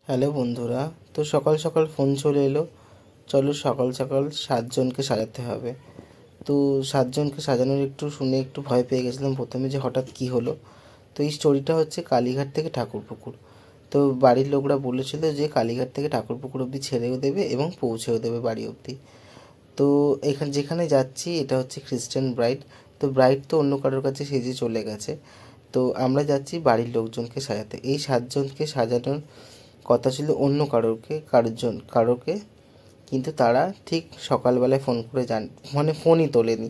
Hello বন্ধুরা, তো সকাল সকাল ফোন চলে এলো। চলো সকাল সকাল 7 জনকে সাজাতে হবে। তো 7 জনকে সাজানোর একটু শুনে একটু ভয় পেয়ে গেছিলাম প্রথমে, যে হঠাৎ কী হলো। তো এই স্টোরিটা হচ্ছে কালীঘাট থেকে ঠাকুরপুকুর। তো বাড়ির লোকরা বলেছিল যে কালীঘাট থেকে ঠাকুরপুকুর অবধি ছেড়েও দেবে এবং পৌঁছেও দেবে বাড়ি অবধি। তো যেখানে যাচ্ছি এটা হচ্ছে খ্রিস্টান ব্রাইড। তো ব্রাইড তো অন্য কারোর কাছে সেজে চলে গেছে। তো আমরা যাচ্ছি বাড়ির লোকজনকে সাজাতে। এই 7 জনকে সাজানোর কথা ছিল অন্য কারোকে, কিন্তু তারা ঠিক সকালবেলায় ফোন করে ফোনই তোলেনি।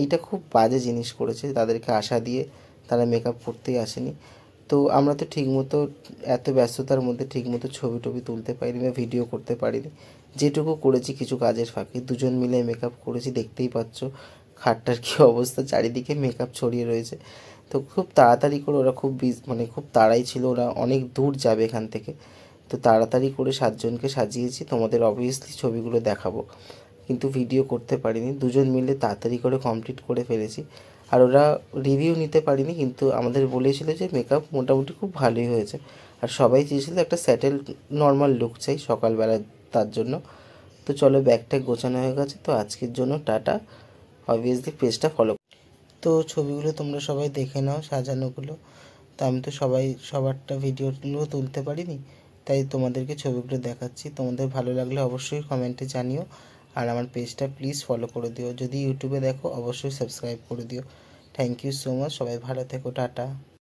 এইটা খুব বাজে জিনিস করেছে, তাদেরকে আশা দিয়ে তারা মেকআপ করতেই আসেনি। তো আমরা তো ঠিকমতো এত ব্যস্ততার মধ্যে ঠিকমতো ছবি টবি তুলতে পারিনি বা ভিডিও করতে পারিনি। যেটুকু করেছি কিছু কাজের ফাঁকে 2জন মিলে মেকআপ করেছি, দেখতেই পাচ্ছ খাটটার কী অবস্থা, চারিদিকে মেকআপ ছড়িয়ে রয়েছে। তো খুব তাড়াতাড়ি করে ওরা খুব তাড়াই ছিল, ওরা অনেক দূর যাবে এখান থেকে। তো তাড়াতাড়ি করে 7 জনকে সাজিয়েছি, তোমাদের অবভিয়াসলি ছবিগুলো দেখাবো, কিন্তু ভিডিও করতে পারিনি। 2জন মিলে তাড়াতাড়ি করে কমপ্লিট করে ফেলেছি। আর ওরা রিভিউ নিতে পারিনি, কিন্তু আমাদের বলেছিল যে মেকআপ মোটামুটি খুব ভালোই হয়েছে। আর সবাই চেয়েছিল একটা স্যাটেল নর্মাল লুক চাই সকালবেলা, তার জন্য। তো চলো, ব্যাগটা গোছানো হয়ে গেছে, তো আজকের জন্য টাটা। অবভিয়াসলি পেজটা ফলো। তো ছবিগুলো তোমরা সবাই দেখে নাও, সাজানোগুলো। তো আমি তো সবারটা ভিডিওগুলো তুলতে পারিনি, তাই তোমাদেরকে ছবিগুলো দেখাচ্ছি। তোমাদের ভালো লাগলে অবশ্যই কমেন্টে জানিও। আর আমার পেজটা প্লিজ ফলো করে দিও। যদি ইউটিউবে দেখো অবশ্যই সাবস্ক্রাইব করে দিও। থ্যাংক ইউ সো মাচ, সবাই ভালো থেকো, টাটা।